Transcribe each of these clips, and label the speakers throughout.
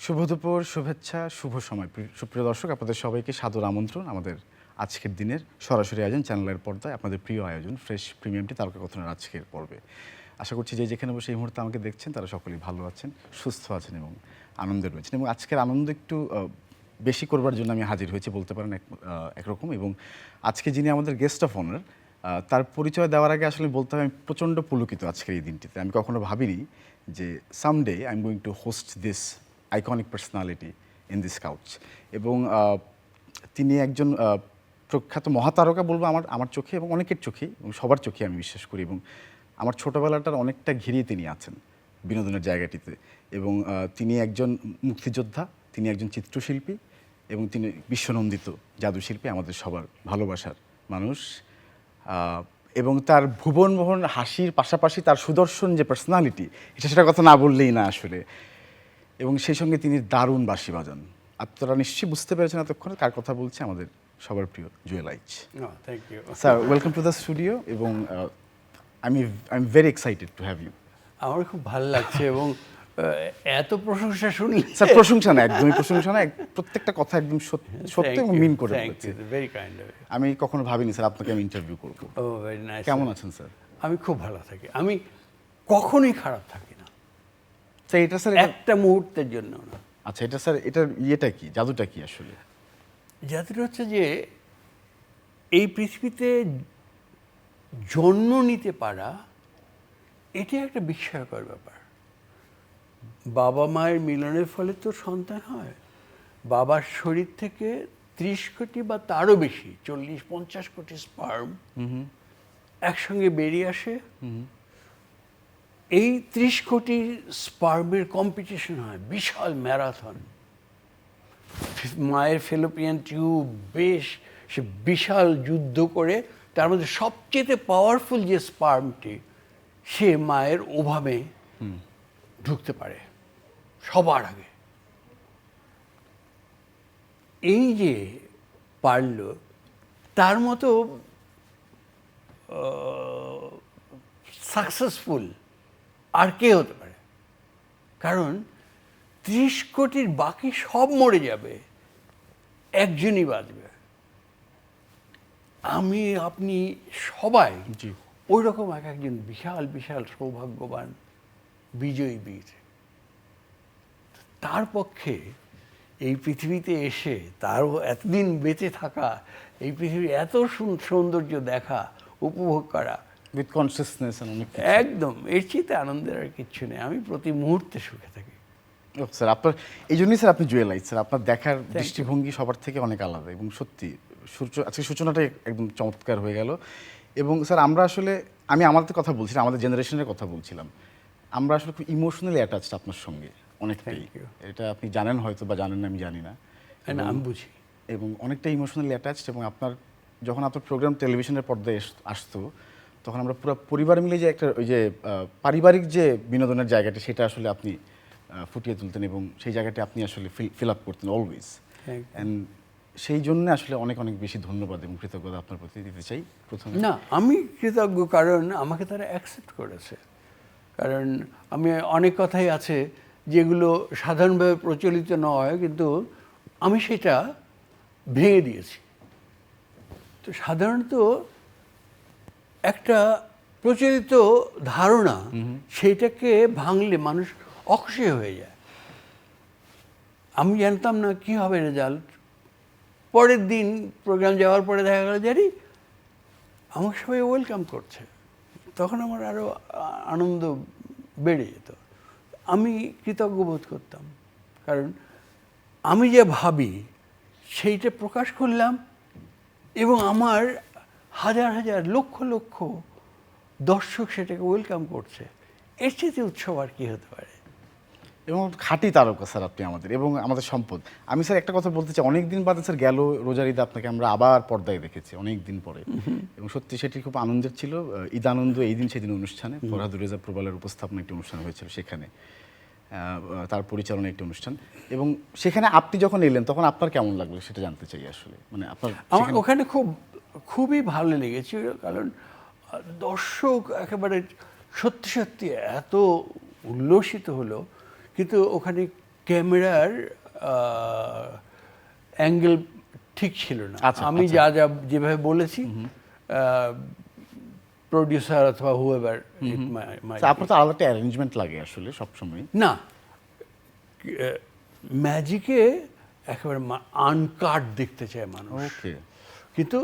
Speaker 1: শুভ দুপুর, শুভেচ্ছা, শুভ সময়। সুপ্রিয় দর্শক, আপনাদের সবাইকে সাদর আমন্ত্রণ আমাদের আজকের দিনের সরাসরি আয়োজন চ্যানেলের পর্দায় আপনাদের প্রিয় আয়োজন ফ্রেশ প্রিমিয়ামটি তারকাকথনের আজকের পর্বে। আশা করছি যে যেখানে বসে এই মুহূর্তে আমাকে দেখছেন তারা সকলেই ভালো আছেন, সুস্থ আছেন এবং আনন্দে রয়েছেন। এবং আজকের আনন্দ একটু বেশি করবার জন্য আমি হাজির হয়েছি বলতে পারেন একরকম। এবং আজকে যিনি আমাদের গেস্ট অফ অনার, তার পরিচয় দেওয়ার আগে আসলে বলতে হবে আমি প্রচণ্ড পুলকিত আজকের এই দিনটিতে। আমি কখনো ভাবিনি যে someday I am going to host this iconic personality in this couch. এবং তিনি একজন প্রখ্যাত মহাতারকা বলবো আমার চোখে এবং অনেকের চোখে এবং সবার চোখে আমি বিশ্বাস করি। এবং আমার ছোটোবেলাটার অনেকটা ঘিরিয়ে তিনি আছেন বিনোদনের জায়গাটিতে। এবং তিনি একজন মুক্তিযোদ্ধা, তিনি একজন চিত্রশিল্পী এবং তিনি বিশ্বনন্দিত জাদুশিল্পী, আমাদের সবার ভালোবাসার মানুষ। এবং তার ভুবন মোহন হাসির পাশাপাশি তার সুদর্শন যে পার্সোনালিটি, সেটার কথা না বললেই না আসলে। এবং সেই সঙ্গে তিনি দারুণ বাঁশি বাজান। আপনারা নিশ্চয়ই বুঝতে পেরেছেন এতক্ষণে কার কথা বলছে, আমাদের সবার প্রিয় Jewel Aich.
Speaker 2: Thank you
Speaker 1: sir, welcome to the studio. এবং I am very excited to have you.
Speaker 2: আমার খুব ভালো লাগছে এবং এত প্রশংসা শুনলে।
Speaker 1: স্যার, প্রশংসা না, একদমই প্রশংসা না, প্রত্যেকটা কথা একদম সত্য এবং মিন করে বলেছি।
Speaker 2: Very kind.
Speaker 1: আমি কখনো ভাবিনি স্যার আপনাকে আমি ইন্টারভিউ করব।
Speaker 2: ও ভেরি নাইস।
Speaker 1: কেমন আছেন স্যার?
Speaker 2: আমি খুব ভালো থাকি, আমি কখনোই খারাপ থাকি না
Speaker 1: স্যার। এটা স্যার
Speaker 2: একটা মুহূর্তের জন্য না।
Speaker 1: আচ্ছা, এটা স্যার এটার ইয়েটা কি, জাদুটা কি আসলে?
Speaker 2: জাদুটা হচ্ছে যে এই পৃথিবীতে জন্ম নিতে পারা, এটি একটা বিস্ময়কর ব্যাপার। বাবা মায়ের মিলনের ফলে তো সন্তান হয়। বাবার শরীর থেকে 30 কোটি বা তারও বেশি, 40-50 কোটি স্পার্ম একসঙ্গে বেরিয়ে আসে। এই 30 কোটি স্পার্মের কম্পিটিশন হয়, বিশাল ম্যারাথন। মায়ের ফেলোপিয়ান টিউব বেশ সে বিশাল যুদ্ধ করে, তার মধ্যে সবচেয়ে পাওয়ারফুল যে স্পার্মটি, সে মায়ের ওভাবে ঢুকতে পারে সবার আগে। এই যে পারল, তার মতো সাকসেসফুল আর কে হতে পারে? কারণ 30 কোটির বাকি সব মরে যাবে, একজনই বাঁচবে। আমি, আপনি সবাই ওই রকম একজন বিশাল বিশাল সৌভাগ্যবান বিজয়ী বীর। তার পক্ষে এই পৃথিবীতে এসে, তারও এতদিন বেঁচে থাকা, এই পৃথিবীর এত সৌন্দর্য দেখা, উপভোগ করা
Speaker 1: উইথ কনসিয়াসনেস,
Speaker 2: একদম এর চেয়ে আনন্দের আর কিচ্ছু নেই। আমি প্রতি মুহূর্তে সুখে থাকি।
Speaker 1: স্যার, আপনার এই জন্যই স্যার আপনি জুয়েল আইচ। স্যার, আপনার দেখার দৃষ্টিভঙ্গি সবার থেকে অনেক আলাদা এবং সত্যি আজকে সূচনাটাই একদম চমৎকার হয়ে গেল। এবং স্যার, আমরা আসলে আমি আমাদের কথা বলছিলাম, আমাদের জেনারেশনের কথা বলছিলাম, আমরা আসলে খুব ইমোশনালি অ্যাটাচড আপনার সঙ্গে অনেকটাই। এটা আপনি জানেন হয়তো বা জানেন না, আমি জানি না,
Speaker 2: আমি বুঝি।
Speaker 1: এবং অনেকটা ইমোশনালি অ্যাটাচড। এবং যখন আপনার প্রোগ্রাম টেলিভিশনের পর্দায় আসতো, তখন আমরা পুরো পরিবার মিলে যে একটা ওই যে পারিবারিক যে বিনোদনের জায়গাটা, সেটা আসলে আপনি ফুটিয়ে তুলতেন এবং সেই জায়গাটি আপনি আসলে ফিল আপ করতেন অলওয়েজ। অ্যান্ড সেই জন্য আসলে অনেক অনেক বেশি ধন্যবাদ এবং কৃতজ্ঞতা আপনার প্রতি দিতে চাই প্রথমে।
Speaker 2: না, আমি কৃতজ্ঞ, কারণ আমাকে তারা অ্যাকসেপ্ট করেছে। কারণ আমি অনেক কথাই আছে যেগুলো সাধারণভাবে প্রচলিত নয়, কিন্তু আমি সেটা ভেঙে দিয়েছি। তো সাধারণত একটা প্রচলিত ধারণা, সেইটাকে ভাঙলে মানুষ অখুশি হয়ে যায়। আমি জানতাম না কি হবে রেজাল্ট। পরের দিন প্রোগ্রাম যাওয়ার পরে দেখা গেল জানি আমাকে সবাই ওয়েলকাম করছে, তখন আমার আরও আনন্দ বেড়ে যেত। আমি কৃতজ্ঞ বোধ করতাম, কারণ আমি যে ভাবি সেইটা প্রকাশ করলাম এবং আমার হাজার হাজার লক্ষ লক্ষ দর্শক সেটাকে ওয়েলকাম করছে। এর চেয়ে উৎসব আর কী হতে পারে?
Speaker 1: এবং খাঁটি তারকা স্যার আপনি আমাদের এবং আমাদের সম্পদ। আমি স্যার একটা কথা বলতে চাই, অনেক দিন বাদে স্যার গেল রোজার ঈদে আপনাকে আমরা আবার পর্দায় দেখেছি অনেক দিন পরে, এবং সত্যি সেটি খুব আনন্দের ছিল। ঈদ আনন্দ এই দিন সেদিন অনুষ্ঠানে ফরহাদুর রেজা প্রবালের উপস্থাপনা একটি অনুষ্ঠান হয়েছিল, সেখানে তার পরিচালনা একটি অনুষ্ঠান, এবং সেখানে আপনি যখন এলেন তখন আপনার কেমন লাগলো সেটা জানতে চাই আসলে। মানে
Speaker 2: আমার ওখানে খুবই ভালো লেগেছে, কারণ দর্শক একেবারে সত্যি সত্যি এত উল্লসিত হলো। কিন্তু ওখানে ক্যামেরার অ্যাঙ্গেল ঠিক ছিল না।
Speaker 1: আচ্ছা,
Speaker 2: আমি
Speaker 1: আচ্ছা।
Speaker 2: যা যা যেভাবে বলেছি, প্রডিউসার অথবা হুয়েভার
Speaker 1: আচ্ছা, আপনার তো আলাদা একটা অ্যারেঞ্জমেন্ট লাগে আসলে সবসময়।
Speaker 2: না, ম্যাজিকে একেবারে আনকাট দেখতে চায় মানুষ।
Speaker 1: ওকে।
Speaker 2: কিন্তু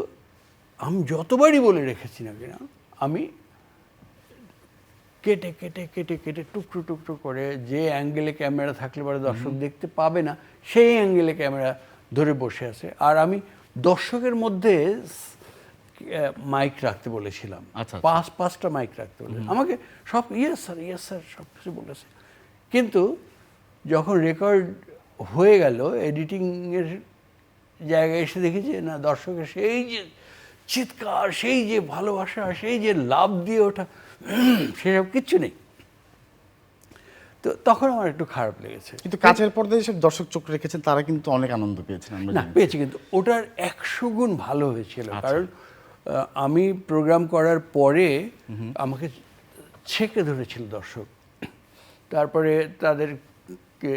Speaker 2: আমি যতবারই বলে রেখেছি না কিনা, আমি কেটে কেটে কেটে কেটে টুকরো টুকরো করে যে অ্যাঙ্গেলে ক্যামেরা থাকলে পরে দর্শক দেখতে পাবে না, সেই অ্যাঙ্গেলে ক্যামেরা ধরে বসে আছে। আর আমি দর্শকের মধ্যে মাইক রাখতে বলেছিলাম,
Speaker 1: আচ্ছা,
Speaker 2: পাঁচটা মাইক রাখতে বলেছিলাম। আমাকে সব ইয়েস স্যার সব কিছু বলেছে। কিন্তু যখন রেকর্ড হয়ে গেল, এডিটিংয়ের জায়গায় এসে দেখেছি না, দর্শকের সেই যে চিৎকার, সেই যে ভালোবাসা, সেই যে লাভ দিয়ে ওঠা, সেসব কিচ্ছু নেই। তো তখন আমার একটু খারাপ লেগেছে।
Speaker 1: কিন্তু কাছের পর্দায় যেসব দর্শক চোখ রেখেছেন তারা কিন্তু অনেক আনন্দ পেয়েছেন আমরা
Speaker 2: না,
Speaker 1: জানি।
Speaker 2: পেয়েছি, কিন্তু ওটার 100 গুণ ভালো হয়েছিল। কারণ আমি প্রোগ্রাম করার পরে আমাকে ছেঁকে ধরেছিল দর্শক। তারপরে তাদেরকে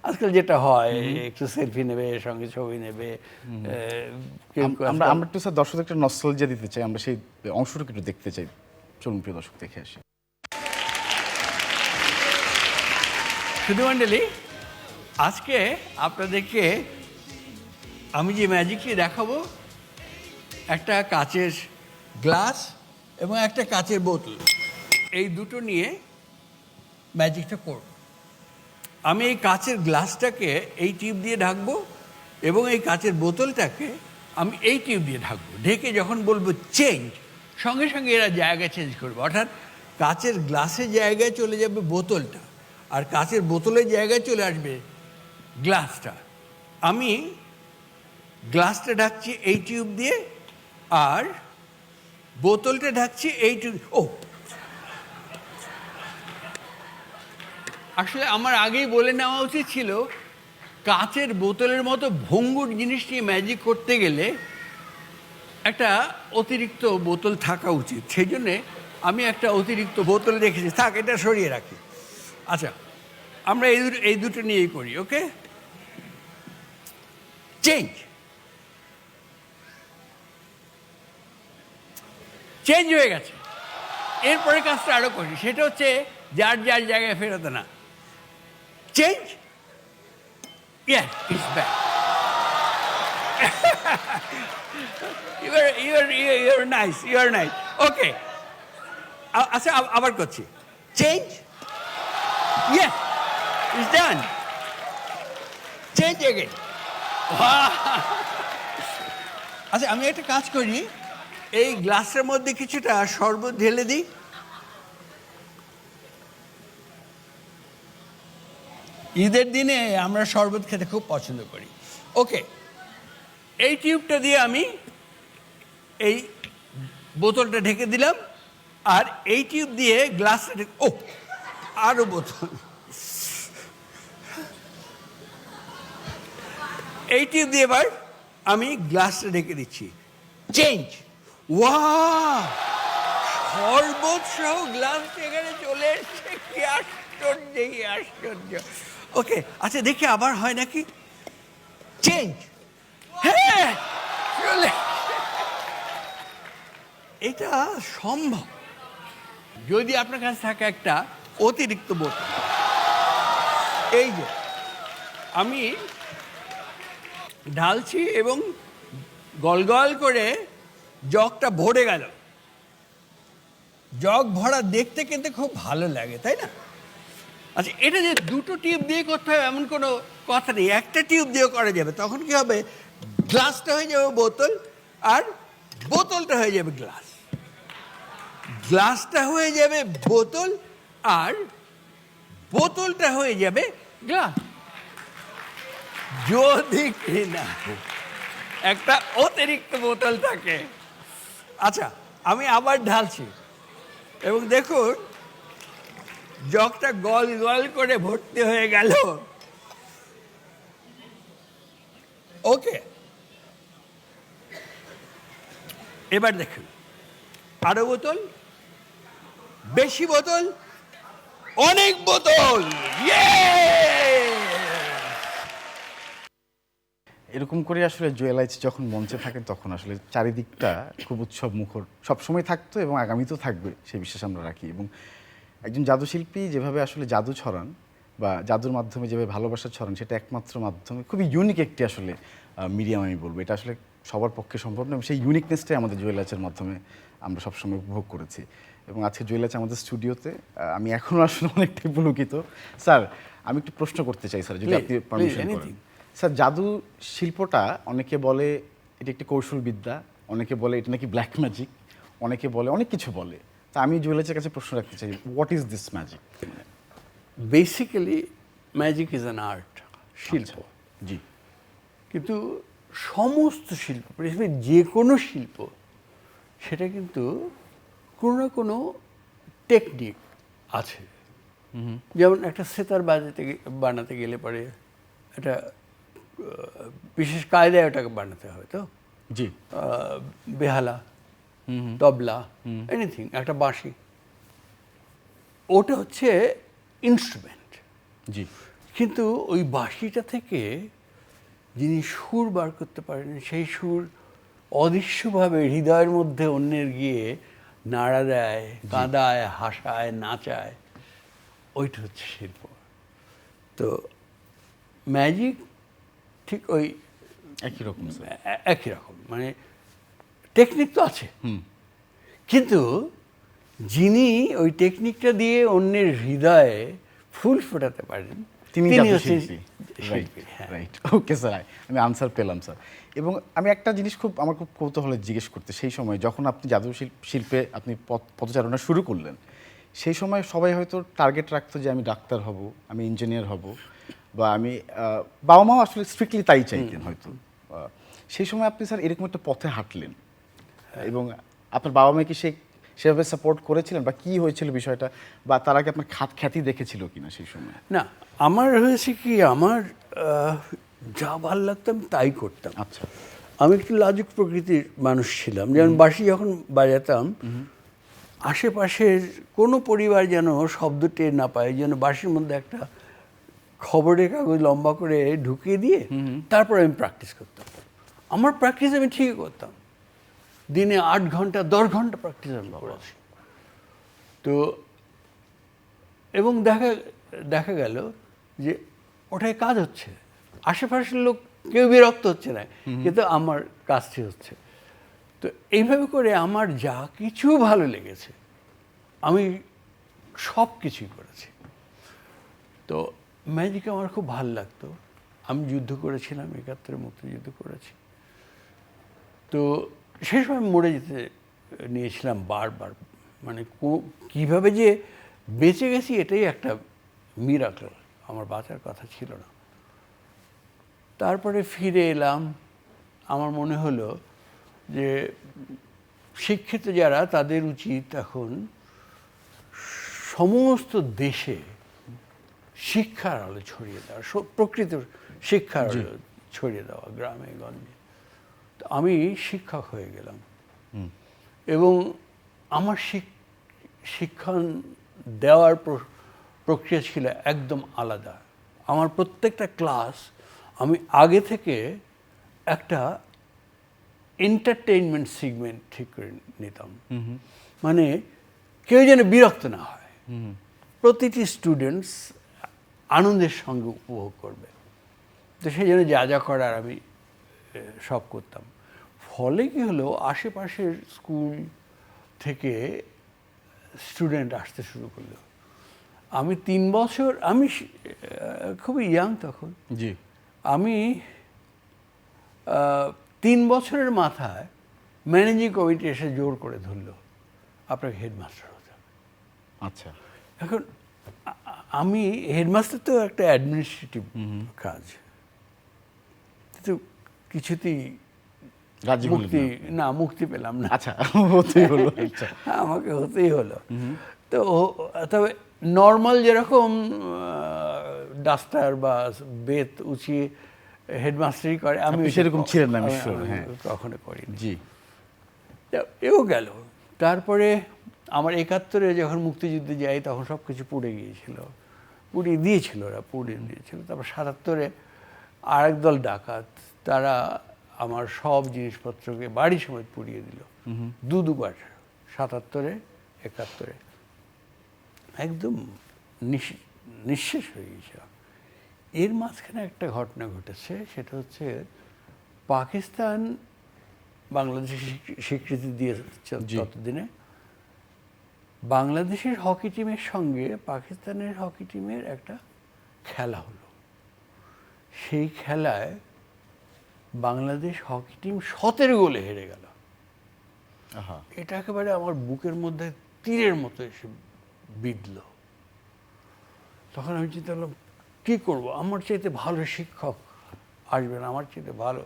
Speaker 2: আজকাল যেটা হয়, একটু সেলফি নেবে, সঙ্গে ছবি নেবে।
Speaker 1: আমরা আমরা একটু স্যার দর্শকদের একটা নস্টালজিয়া দিতে চাই, আমরা সেই অংশটুকু একটু দেখতে চাই। চলুন প্রিয় দর্শক, দেখে আসি।
Speaker 2: শুধু মণ্ডলী, আজকে আপনাদেরকে আমি যে ম্যাজিকটি দেখাবো, একটা কাচের গ্লাস এবং একটা কাচের বোতল, এই দুটো নিয়ে ম্যাজিকটা করব। আমি এই কাচের গ্লাসটাকে এই টিউব দিয়ে ঢাকবো এবং এই কাচের বোতলটাকে আমি এই টিউব দিয়ে ঢাকবো। ঢেকে যখন বলবো চেঞ্জ, সঙ্গে সঙ্গে এরা জায়গা চেঞ্জ করবে। অর্থাৎ কাচের গ্লাসের জায়গায় চলে যাবে বোতলটা, আর কাচের বোতলের জায়গায় চলে আসবে গ্লাসটা। আমি গ্লাসটা ঢাকছি এই টিউব দিয়ে, আর বোতলটা ঢাকছি এই টিউব। আসলে আমার আগেই বলে নেওয়া উচিত ছিল, কাচের বোতলের মতো ভঙ্গুর জিনিস নিয়ে ম্যাজিক করতে গেলে একটা অতিরিক্ত বোতল থাকা উচিত। সেই জন্যে আমি একটা অতিরিক্ত বোতল রেখেছি। থাক, এটা সরিয়ে রাখি। আচ্ছা, আমরা এই দুটো নিয়েই করি। ওকে, চেঞ্জ চেঞ্জ হয়ে গেছে। এরপরে কাজটা আরও করি, সেটা হচ্ছে যার যার জায়গায় ফেরত না। Change, yeah, it's back. You're nice, you're nice. Okay. আচ্ছা, আবার করছি। Change, yes, it's done. Change again. আচ্ছা, আমি একটা কাজ করি, এই গ্লাসের মধ্যে কিছুটা শরবত ঢেলে দিই। ঈদের দিনে আমরা শরবত খেতে খুব পছন্দ করি। ওকে, এই টিউবটা দিয়ে আমি এই বোতলটা ঢেকে দিলাম, আর এই টিউব দিয়ে গ্লাসটা আরও বোতল। এই টিউব দিয়ে এবার আমি গ্লাসটা ঢেকে দিচ্ছি। চেঞ্জ, ওয়াও, শরবত সহ গ্লাস এখানে চলে এসছে। কি আশ্চর্য, কি আশ্চর্য। ওকে, আচ্ছা, দেখি আবার হয় নাকি। চেঞ্জ, হ্যাঁ, চলে। এটা সম্ভব যদি আপনার কাছে থাকে একটা অতিরিক্ত বোতল। এই যে আমি ঢালছি এবং গলগল করে জগটা ভরে গেল। জগ ভরা দেখতে কিন্তু খুব ভালো লাগে, তাই না? আচ্ছা, এটা যে দুটো টিউব দিয়ে করতে হবে এমন কোনো কথা নেই, একটা টিউব দিয়েও করা যাবে। তখন কি হবে, গ্লাসটা হয়ে যাবে বোতল, আর বোতলটা হয়ে যাবে গ্লাস। গ্লাসটা হয়ে যাবে বোতল, আর বোতলটা হয়ে যাবে গ্লাস। যদি কিনা একটা অতিরিক্ত বোতল থাকে। আচ্ছা, আমি আবার ঢালছি এবং দেখুন জগটা গল গল করে ভর্তি হয়ে গেল। ওকে, এবার দেখুন আরো বোতল, বেশি বোতল, অনেক বোতল। ইয়ে!
Speaker 1: এরকম করে আসলে জুয়েলাইজ যখন মঞ্চে থাকেন তখন আসলে চারিদিকটা খুব উৎসব মুখর সবসময় থাকতো এবং আগামীতেও থাকবে সেই বিশ্বাস আমরা রাখি। এবং একজন জাদুশিল্পী যেভাবে আসলে জাদু ছড়ান বা জাদুর মাধ্যমে যেভাবে ভালোবাসা ছড়ান, সেটা একমাত্র মাধ্যমে খুবই ইউনিক একটি আসলে মিডিয়াম আমি বলবো। এটা আসলে সবার পক্ষে সম্ভব না এবং সেই ইউনিকনেসটাই আমাদের জুয়েলার্সের মাধ্যমে আমরা সবসময় উপভোগ করেছি। এবং আজকে জুয়েলার্স আমাদের স্টুডিওতে, আমি এখনও আসলে অনেকটাই পুলকিত। স্যার, আমি একটু প্রশ্ন করতে চাই স্যার, যদি আপনি পারমিশন করেন। স্যার, জাদু শিল্পটা অনেকে বলে এটি একটি কৌশল বিদ্যা, অনেকে বলে এটা নাকি ব্ল্যাক ম্যাজিক, অনেকে বলে অনেক কিছু বলে। তা আমি জুয়েলার্সের কাছে প্রশ্ন রাখতে চাই, what is this magic?
Speaker 2: Basically magic is an art, শিল্প।
Speaker 1: জি।
Speaker 2: কিন্তু সমস্ত শিল্প, যে কোনো শিল্প, সেটা কিন্তু কোনো না কোনো টেকনিক আছে। যেমন একটা সেতার বানাতে গেলে পরে একটা বিশেষ কায়দায় ওটাকে বানাতে হয়, তো
Speaker 1: জি।
Speaker 2: বেহালা, তবলা, এনিথিং, একটা বাঁশি, ওটা হচ্ছে ইনস্ট্রুমেন্ট।
Speaker 1: জি।
Speaker 2: কিন্তু ওই বাঁশিটা থেকে যিনি সুর বার করতে পারেন, সেই সুর অদৃশ্যভাবে হৃদয়ের মধ্যে অন্যের গিয়ে নাড়া দেয়, কাঁদায়, হাসায়, নাচায়, ওইটা হচ্ছে শিল্প। তো ম্যাজিক ঠিক ওই
Speaker 1: একই রকম স্যার।
Speaker 2: একই রকম, মানে টেকনিক তো আছে, কিন্তু যিনি ওই টেকনিকটা দিয়ে অন্যের হৃদয়ে ফুল ফোটাতে পারেন,
Speaker 1: তিনি
Speaker 2: হচ্ছেন শিল্পী।
Speaker 1: রাইট, ওকে স্যার, আমি আনসার পেলাম স্যার। এবং আমি একটা জিনিস আমার খুব কৌতূহলে জিজ্ঞেস করতে, সেই সময় যখন আপনি জাদু শিল্পে আপনি পথচারণা শুরু করলেন, সেই সময় সবাই হয়তো টার্গেট রাখতো যে আমি ডাক্তার হব, আমি ইঞ্জিনিয়ার হব, বা আমি বাবা মাও আসলে স্ট্রিক্টলি তাই চাইতেন হয়তো। সেই সময় আপনি স্যার এরকম একটা পথে হাঁটলেন, এবং আপনার বাবা মা কি সেভাবে সাপোর্ট করেছিলেন, বা কি হয়েছিল বিষয়টা, বা তারা কি আপনার খ্যাতি দেখেছিল কিনা সেই সময়?
Speaker 2: না, আমার হয়েছে কি, আমার যা ভাল লাগতো আমি তাই করতাম।
Speaker 1: আচ্ছা।
Speaker 2: আমি একটু লাজুক প্রকৃতির মানুষ ছিলাম। যেমন বাঁশি যখন বাজাতাম, আশেপাশের কোনো পরিবার যেন শব্দ টের না পায়, যেন বাঁশির মধ্যে একটা খবরের কাগজ লম্বা করে ঢুকিয়ে দিয়ে তারপর আমি প্র্যাকটিস করতাম। আমার প্র্যাকটিস আমি ঠিকই করতাম, দিনে 8 ঘন্টা 10 ঘন্টা প্র্যাকটিস আমি করেছি। তো এবং দেখা গেল যে ওটাই কাজ হচ্ছে, আশেপাশের লোক কেউ বিরক্ত হচ্ছে না, কিন্তু আমার কাজটি হচ্ছে। তো এইভাবে করে আমার যা কিছু ভালো লেগেছে আমি সব কিছুই করেছি। তো ম্যাজিক আমার খুব ভালো লাগতো। আমি যুদ্ধ করেছিলাম, 71 মুক্তিযুদ্ধ করেছি। তো সেই সময় মরে যেতে নিয়েছিলাম বারবার, মানে কীভাবে যে বেঁচে গেছি এটাই একটা মিরাকল, আমার বাঁচার কথা ছিল না। তারপরে ফিরে এলাম, আমার মনে হলো যে শিক্ষিত যারা, তাদের উচিত এখন সমস্ত দেশে শিক্ষার আলো ছড়িয়ে দেওয়া, প্রকৃত শিক্ষার আলো ছড়িয়ে দেওয়া, গ্রামে গঞ্জে। তো আমি শিক্ষক হয়ে গেলাম, এবং আমার শিক্ষা দেওয়ার প্রক্রিয়া ছিল একদম আলাদা। আমার প্রত্যেকটা ক্লাস আমি আগে থেকে একটা এন্টারটেইনমেন্ট সেগমেন্ট ঠিক করে নিতাম, মানে কেউ যেন বিরক্ত না হয়, প্রতিটি স্টুডেন্টস আনন্দের সঙ্গে উপভোগ করবে। তো সেই জন্য যা যা করার আমি সব করতাম। ফলে কি হলো, আশেপাশের স্কুল থেকে স্টুডেন্ট আসতে শুরু করলো। আমি 3 বছর, আমি খুবই ইয়াং তখন,
Speaker 1: জি,
Speaker 2: আমি 3 বছরের মাথায় ম্যানেজিং কমিটি এসে জোর করে ধরলো, আপনাকে হেডমাস্টার হতে হবে।
Speaker 1: আচ্ছা।
Speaker 2: এখন আমি হেডমাস্টার তো একটা অ্যাডমিনিস্ট্রেটিভ কাজ, কিন্তু কিছুতেই মুক্তি পেলাম না।
Speaker 1: আচ্ছা, হতেই হলো।
Speaker 2: আমাকে হতেই হলো। তো তবে নর্মাল যেরকম ডাস্টার বা বেত উঁচিয়ে হেডমাস্টারি করে, আমি
Speaker 1: সেরকম ছিলেন না, আমি
Speaker 2: কখনো করিনি।
Speaker 1: জি।
Speaker 2: এও গেল। তারপরে আমার 71-এ যখন মুক্তিযুদ্ধে যাই, তখন সব কিছু পুড়ে গিয়েছিল, পুড়িয়ে দিয়েছিল। তারপর 77-এ আরেক দল ডাকাত, তারা আমার সব জিনিসপত্রকে বাড়ি সমেত পুড়িয়ে দিল দুবার, 77-এ, 71-এ। একদম নিঃশেষ হয়ে গেছে। এর মাঝখানে একটা ঘটনা ঘটেছে, সেটা হচ্ছে পাকিস্তান বাংলাদেশের স্বীকৃতি দিয়েছে ততদিনে। বাংলাদেশের হকি টিমের সঙ্গে পাকিস্তানের হকি টিমের একটা খেলা হলো। সেই খেলায় বাংলাদেশ হকি টিম 17 গোলে হেরে গেল। এটা একেবারে আমার বুকের মধ্যে তীরের মতো এসে বিঁধল। তখন আমি চিন্তা করলাম, কী করবো? আমার চাইতে ভালো শিক্ষক আসবে না, আমার চাইতে ভালো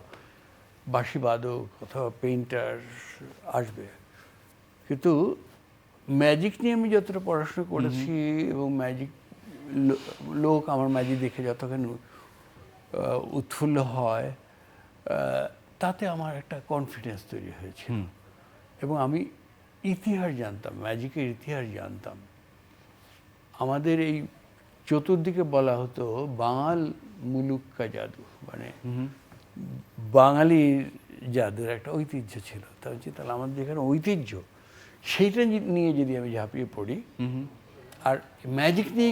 Speaker 2: বাঁশিবাদক অথবা পেইন্টার আসবে। কিন্তু ম্যাজিক নিয়ে আমি যতটা পড়াশোনা করেছি এবং ম্যাজিক লোক আমার ম্যাজিক দেখে যতখানি উৎফুল্ল হয়, তাতে আমার একটা কনফিডেন্স তৈরি হয়েছিল। এবং আমি ইতিহাস জানতাম, ম্যাজিকের ইতিহাস জানতাম। আমাদের এই চতুর্দিকে বলা হতো বাঙাল মুলুক্কা জাদু, মানে বাঙালির জাদুর একটা ঐতিহ্য ছিল। তাহলে আমাদের যেখানে ঐতিহ্য, সেইটা নিয়ে যদি আমি ঝাঁপিয়ে পড়ি, আর ম্যাজিক নিয়ে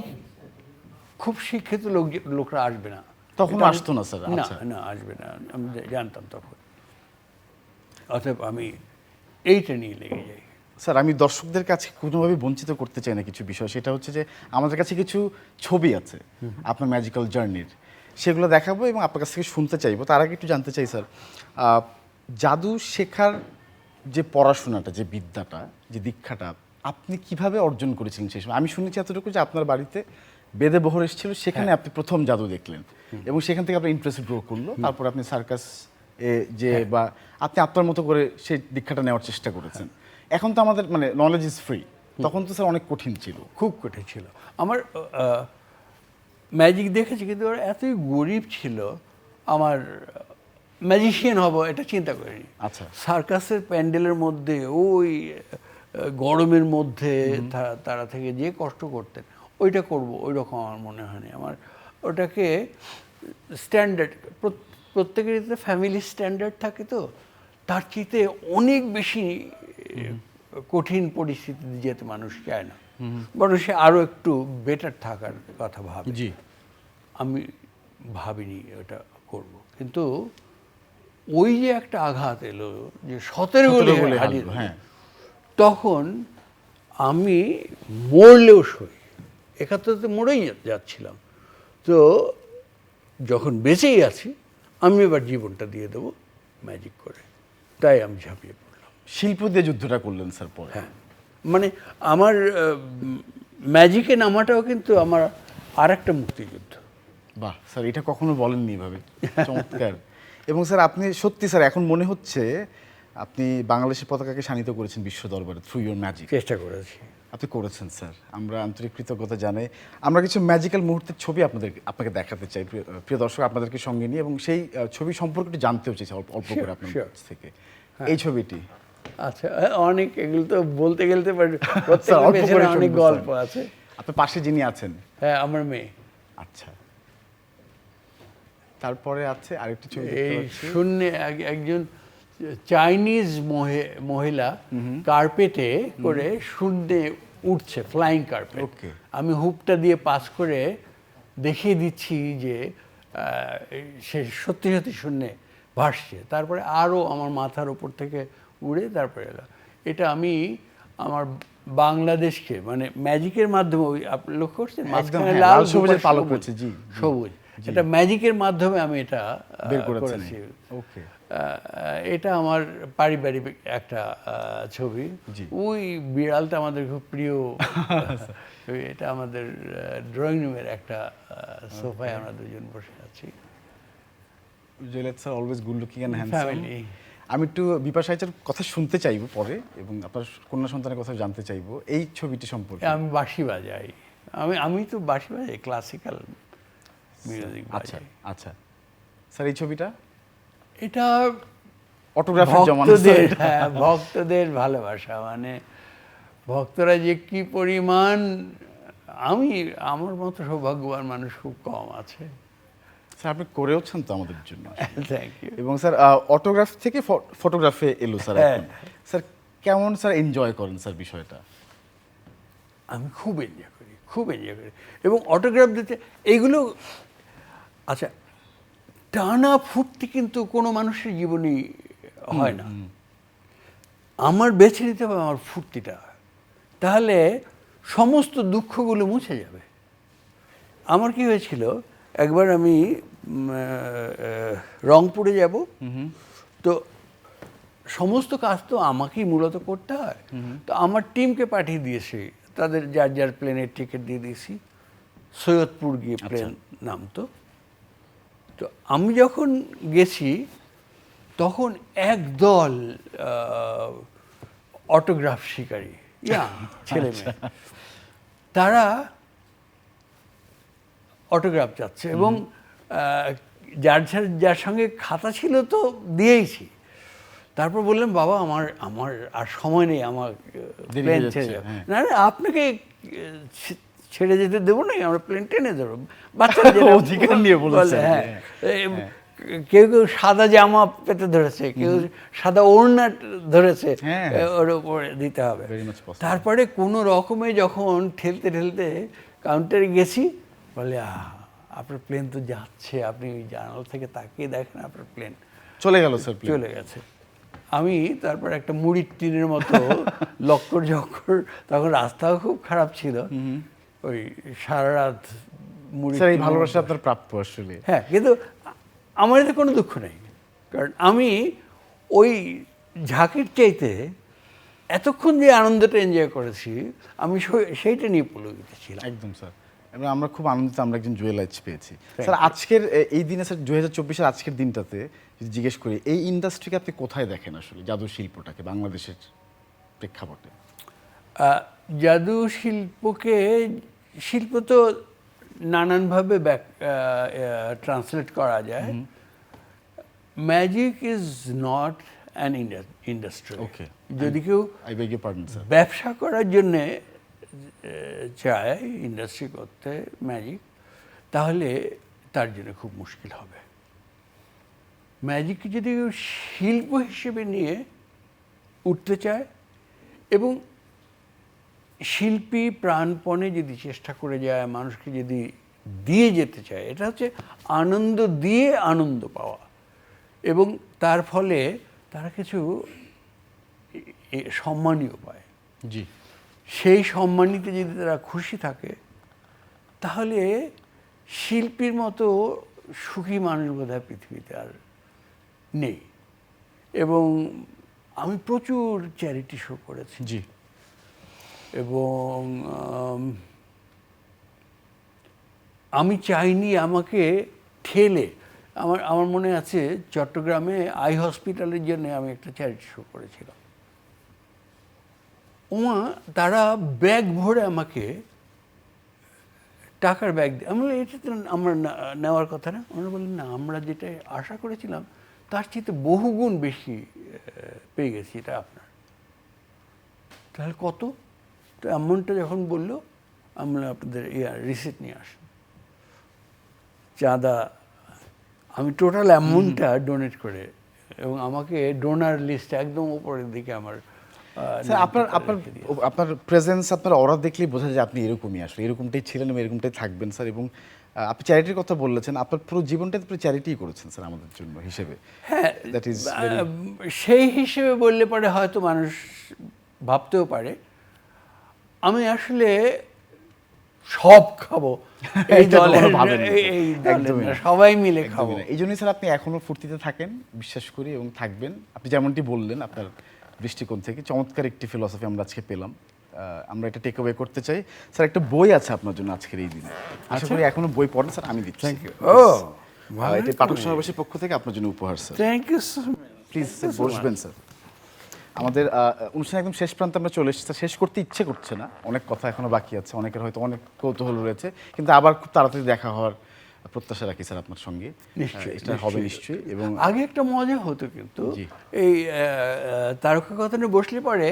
Speaker 2: খুব শিক্ষিত লোকরা আসবে না,
Speaker 1: তখন আসতো না স্যার?
Speaker 2: না আসবে না, আমি জানতাম তখন। অতএব আমি এইটা নিয়ে লেগে যাই।
Speaker 1: স্যার, আমি দর্শকদের কাছে কোনোভাবে বঞ্চিত করতে চাই না কিছু বিষয়। সেটা হচ্ছে যে আমাদের কাছে কিছু ছবি আছে আপনার ম্যাজিক্যাল জার্নির, সেগুলো দেখাবো এবং আপনার কাছ থেকে শুনতে চাইবো। তার আগে একটু জানতে চাই স্যার, জাদু শেখার যে পড়াশোনাটা, যে বিদ্যাটা, যে দীক্ষাটা আপনি কিভাবে অর্জন করেছিলেন সেই সময়? আমি শুনেছি এতটুকু যে আপনার বাড়িতে বেদে বহর এসেছিল, সেখানে আপনি প্রথম জাদু দেখলেন এবং সেখান থেকে আপনার ইন্টারেস্ট গ্রো করলো। তারপর আপনি সার্কাস যে বা আপনি আপনার মতো করে সেই দীক্ষাটা নেওয়ার চেষ্টা করেছেন। এখন তো আমাদের মানে নলেজ ইজ ফ্রি, তখন তো স্যার অনেক কঠিন ছিল।
Speaker 2: খুব কঠিন ছিল। আমার ম্যাজিক দেখেছি, কিন্তু ওরা এতই গরিব ছিল, আমার ম্যাজিশিয়ান হব এটা চিন্তা করিনি।
Speaker 1: আচ্ছা।
Speaker 2: সার্কাসের প্যান্ডেলের মধ্যে ওই গরমের মধ্যে তারা থেকে যে কষ্ট করতেন, ওইটা করব ওই রকম আমার মনে হয়নি। আমার ওটাকে স্ট্যান্ডার্ড, প্রত্যেকেরই তো ফ্যামিলি স্ট্যান্ডার্ড থাকে, তো তার চেয়ে অনেক বেশি কঠিন পরিস্থিতিতে যেতে মানুষ চায় না, বরং সে আরও একটু বেটার থাকার কথা ভাবে।
Speaker 1: জি,
Speaker 2: আমি ভাবিনি ওটা করব, কিন্তু ওই যে একটা আঘাত এলো যে 17 গোলে হারিয়ে, তখন আমি মরলেও সই, 71-তে মরেই যাচ্ছিলাম। তো যখন বেঁচেই আছি, আমি এবার জীবনটা দিয়ে দেবো ম্যাজিক করে, তাই আমি ঝাঁপিয়ে পড়লাম।
Speaker 1: শিল্প দিয়ে যুদ্ধটা করলেন স্যার পরে?
Speaker 2: হ্যাঁ, মানে আমার ম্যাজিকে নামাটাও কিন্তু আমার আর একটা মুক্তিযুদ্ধ।
Speaker 1: বাহ স্যার, এটা কখনো বলেননি এভাবে, চমৎকার। এবং স্যার আপনি সত্যি স্যার এখন মনে হচ্ছে আপনি বাংলাদেশের পতাকাকে শানিত করেছেন বিশ্ব দরবারে থ্রু ইউর ম্যাজিক।
Speaker 2: চেষ্টা করেছি।
Speaker 1: আপনি করেছেন স্যার, আমরা আন্তরিক কৃতজ্ঞতা জানাই। আমরা কিছু ম্যাজিক্যাল মুহূর্তের ছবি আপনাকে দেখাতে চাই প্রিয় দর্শক, আপনাদেরকে সঙ্গে নিয়ে, এবং সেই ছবি সম্পর্কে একটু জানতেও চাইছি অল্প করে আপনার কাছ থেকে। এই ছবিটি,
Speaker 2: আচ্ছা, অনেক, এগুলো তো বলতে গেলে অনেক গল্প আছে।
Speaker 1: আপনার পাশে যিনি আছেন?
Speaker 2: হ্যাঁ, আমার মেয়ে।
Speaker 1: আচ্ছা, তারপরে আছে আরেকটি ছবি,
Speaker 2: এই শূন্যে একজন চাইনিজ মহিলা কার্পেটে করে শূন্যে উঠছে, ফ্লাইং কার্পেট। আমি হুপটা দিয়ে পাস করে দেখিয়ে দিচ্ছি যে সে সত্যি সত্যি শূন্যে ভাসছে। তারপরে আরও আমার মাথার উপর থেকে উড়ে তারপরে এলো। এটা আমি আমার বাংলাদেশকে মানে ম্যাজিকের মাধ্যমে, ওই আপনি লক্ষ্য করছেন মাঝখানে লাল সবুজের পালক হচ্ছে, জি সবুজ, এটা ম্যাজিকের মাধ্যমে আমি এটা বের করেছি। ওকে, এটা আমার পারিবারিক একটা ছবি। ওই বিড়ালটা আমাদের খুব প্রিয়। এটা আমাদের ড্রয়িং রুমের একটা সোফায় আমরা দুজন বসে আছি।
Speaker 1: Joylal sir always good looking and handsome. আমি একটু বিপাশা আচার কথা শুনতে চাইবো পরে, এবং আপনার কন্যা সন্তানের কথা জানতে চাইবো এই ছবিটি সম্পর্কে।
Speaker 2: আমি বাঁশি বাজাই, আমি তো বাঁশি বাজাই, ক্লাসিক্যাল মিউজিক বাজাই।
Speaker 1: আচ্ছা স্যার, এই ছবিটা?
Speaker 2: এটা
Speaker 1: অটোগ্রাফের জমানা,
Speaker 2: ভক্তদের ভালোবাসা, মানে ভক্তরা যে কি পরিমাণ, আমার মতো সৌভাগ্যবান মানুষ খুব কম আছে।
Speaker 1: স্যার আপনি করেওছেন তো আমাদের জন্য।
Speaker 2: Thank you.
Speaker 1: এবং স্যার অটোগ্রাফ থেকে ফটোগ্রাফে এলো স্যার এখন। স্যার কেমন স্যার এনজয় করেন স্যার বিষয়টা?
Speaker 2: আমি খুব এনজয় করি, খুব এনজয় করি। এবং অটোগ্রাফ দিতে এইগুলো, আচ্ছা, টানা ফুর্তি কিন্তু কোনো মানুষের জীবনেই হয় না। আমার বেছে নিতে হবে আমার ফুর্তিটা, তাহলে সমস্ত দুঃখগুলো মুছে যাবে। আমার কি হয়েছিল, একবার আমি রংপুরে যাব, তো সমস্ত কাজ তো আমাকেই মূলত করতে হয়। তো আমার টিমকে পাঠিয়ে দিয়েছি, তাদের যার যার প্লেনের টিকিট দিয়ে দিয়েছি, সৈয়দপুর গিয়ে প্লেন নামতো। তো আমি যখন গেছি তখন একদল অটোগ্রাফ শিকারী, ছেলে মেয়ে, তারা অটোগ্রাফ চাচ্ছে এবং যার যার সঙ্গে খাতা ছিল তো দিয়েইছি। তারপর বললাম, বাবা আমার আর সময় নেই, আমার প্লেন ছেড়ে যাবে। না না, আপনাকে ছেড়ে যেতে দেবো না, আমরা প্লেন টেনে ধরো। বাচ্চাদের
Speaker 1: অধিকার নিয়ে বলেছে।
Speaker 2: হ্যাঁ, কেউ কেউ সাদা জামা পেতে ধরেছে, কেউ সাদা ওড়না ধরেছে, ওর উপরে দিতে হবে। তারপরে কোনো রকমে যখন ঠেলতে ঠেলতে কাউন্টারে গেছি, বলে আপনার প্লেন তো যাচ্ছে, আপনি জানালা থেকে তাকিয়ে দেখেন আপনার প্লেন
Speaker 1: চলে গেল স্যার,
Speaker 2: চলে গেছে। আমি তারপর একটা মুড়ির টিনের মতো লক্কর ঝক্কর, তখন রাস্তাও খুব খারাপ ছিল, ওই সারা রাত মুড়ি।
Speaker 1: স্যার এই ভালোবাসা আপনার প্রাপ্য আসলে।
Speaker 2: হ্যাঁ, কিন্তু আমার এতে কোনো দুঃখ নেই, কারণ আমি ওই ঝাঁকির চাইতে এতক্ষণ যে আনন্দটা এনজয় করেছি, আমি সেইটা নিয়ে পুলকিত ছিলাম।
Speaker 1: একদম স্যার, এবং আমরা খুব আনন্দিত, আমরা একজন জুয়েল আইচ পেয়েছি। স্যার আজকের এই দিনে, স্যার 2024-এর আজকের দিনটাতে যদি জিজ্ঞেস করি, এই ইন্ডাস্ট্রিকে আপনি কোথায় দেখেন আসলে, জাদু শিল্পটাকে বাংলাদেশের প্রেক্ষাপটে?
Speaker 2: জাদু শিল্প তো নানানভাবে ট্রান্সলেট করা যায়। Magic is not an industry.
Speaker 1: Okay,
Speaker 2: যদি কেউ ব্যবসা করার জন্যে চায় ইন্ডাস্ট্রি করতে ম্যাজিক, তাহলে তার জন্য খুব মুশকিল হবে। ম্যাজিককে যদি কেউ শিল্প হিসেবে নিয়ে উঠতে চায় এবং শিল্পী প্রাণপণে যদি চেষ্টা করে যায়, মানুষকে যদি দিয়ে যেতে চায়, এটা হচ্ছে আনন্দ দিয়ে আনন্দ পাওয়া, এবং তার ফলে তারা কিছু সম্মানীয় পায়।
Speaker 1: জি,
Speaker 2: সেই সম্মানিতে যদি তারা খুশি থাকে, তাহলে শিল্পীর মতো সুখী মানুষ বোধহয় পৃথিবীতে আর নেই। এবং আমি প্রচুর চ্যারিটি শো করেছি।
Speaker 1: জি,
Speaker 2: এবং আমি চাইনি আমাকে ঠেলে, আমার মনে আছে চট্টগ্রামে আই হসপিটালের জন্য আমি একটা চ্যারিটি শো করেছিলাম। তারা ব্যাগ ভরে আমাকে টাকার ব্যাগ দিয়ে, আমি বললাম এটা তো আমরা নেওয়ার কথা না। ওনারা বললেন না, আমরা যেটা আশা করেছিলাম তার চেয়ে বহুগুণ বেশি পেয়ে গেছি, এটা আপনার। তাহলে কত? তো অ্যামাউন্টটা যখন বললো, আমরা আপনাদের রিসিপ্ট নিয়ে আসুন, চাঁদা, আমি টোটাল অ্যামাউন্টটা ডোনেট করে, এবং আমাকে ডোনার লিস্ট একদম উপরের দিকে আমার।
Speaker 1: স্যার আপনার প্রেজেন্স, আপনার অরা দেখলেই বোঝা যায় আপনি এরকমই, আসলে এরকমটাই ছিলেন এবং এরকমটাই থাকবেন স্যার। এবং আপনি চ্যারিটির কথা বলেছেন, আপনার পুরো জীবনটাই আপনি চ্যারিটিই করেছেন স্যার আমাদের জন্য হিসেবে।
Speaker 2: হ্যাঁ,
Speaker 1: দ্যাট ইজ
Speaker 2: সেই হিসেবে বললে পরে হয়তো মানুষ ভাবতেও পারে আমি আসলে সব খাবো, এই দলের সবাই মিলে খাবো।
Speaker 1: এই জন্যই স্যার আপনি এখনো ফুর্তিতে থাকেন, বিশ্বাস করি, এবং থাকবেন। আপনি যেমনটি বললেন আপনার দৃষ্টিকোণ থেকে চমৎকার একটি ফিলসফি আমরা আজকে পেলাম, আমরা এটা টেক অ্যাওয়ে করতে চাই। স্যার একটা বই আছে আপনার জন্য আজকের এই দিনে, আশা করি এখনো বই পড়েন স্যার, আমি দিচ্ছি।
Speaker 2: Thank you.
Speaker 1: এটা পাঠক সমাবেশের পক্ষ থেকে আপনার জন্য উপহার sir.
Speaker 2: Thank you.
Speaker 1: Please sir বসবেন স্যার। আমাদের অনুষ্ঠান একদম শেষ প্রান্তে আমরা চলে এসেছি, শেষ করতে ইচ্ছে করছে না, অনেক কথা এখনো বাকি আছে, অনেকের হয়তো অনেক কৌতূহল রয়েছে, কিন্তু আবার খুব তাড়াতাড়ি দেখা হওয়ার প্রত্যাশা রাখি স্যার আপনার সঙ্গে।
Speaker 2: নিশ্চয়ই,
Speaker 1: এটা হবে নিশ্চয়ই। এবং
Speaker 2: আগে একটা মজা হতো, কিন্তু এই তারকা কথানে বসলে পরে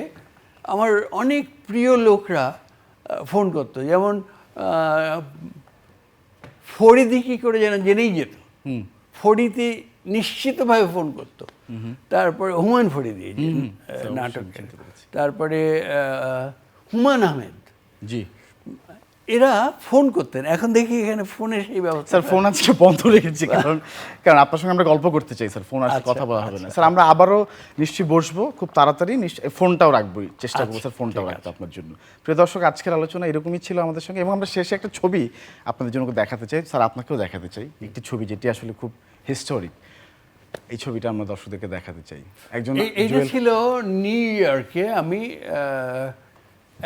Speaker 2: আমার অনেক প্রিয় লোকরা ফোন করতো, যেমন ফরিদি কী করে যেন জেনেই যেত ফড়িতে নিশ্চিতভাবে ফোন করতো। তারপরে হুমায়ুন ফরিদি যে নাটকের, তারপরে হুমায়ুন আহমেদ,
Speaker 1: জি
Speaker 2: এরা ফোন করতেন। এখন দেখি এখানে ফোনের সেই ব্যবস্থা।
Speaker 1: স্যার ফোন আজকে বন্ধ রেখেছি, কারণ আপনার সঙ্গে আমরা গল্প করতে চাই স্যার, ফোন আসলে কথা বলা হবে না স্যার। আমরা আবারও নিশ্চয়ই বসবো খুব তাড়াতাড়ি, ফোনটাও রাখবোই, চেষ্টা করবো স্যার ফোনটাও রাখতে আপনার জন্য। প্রিয় দর্শক, আজকের আলোচনা এরকমই ছিল আমাদের সঙ্গে, এবং আমরা শেষে একটা ছবি আপনাদের জন্য দেখাতে চাই স্যার, আপনাকেও দেখাতে চাই একটি ছবি যেটি আসলে খুব হিস্টোরিক। এই ছবিটা আমরা দর্শকদেরকে দেখাতে চাই। একজন
Speaker 2: এইটা ছিল নিউ ইয়র্কে, আমি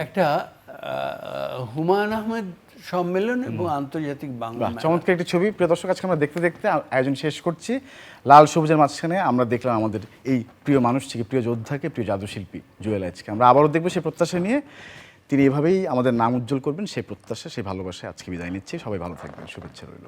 Speaker 2: একটা হুমায়ুন আহমেদ সম্মেলন এবং আন্তর্জাতিক বাংলা মেলা।
Speaker 1: চমৎকার একটি ছবি। প্রিয় দর্শক, আজকে আমরা দেখতে দেখতে আয়োজন শেষ করছি। লাল সবুজের মাঝখানে আমরা দেখলাম আমাদের এই প্রিয় মানুষটিকে, প্রিয় যোদ্ধাকে, প্রিয় জাদুশিল্পী জুয়েল আইচকে। আমরা আবারও দেখবো সেই প্রত্যাশা নিয়ে। তিনি এভাবেই আমাদের নাম উজ্জ্বল করবেন, সেই প্রত্যাশা, সেই ভালোবাসায় আজকে বিদায় নিচ্ছি। সবাই ভালো থাকবেন, শুভেচ্ছা রইল।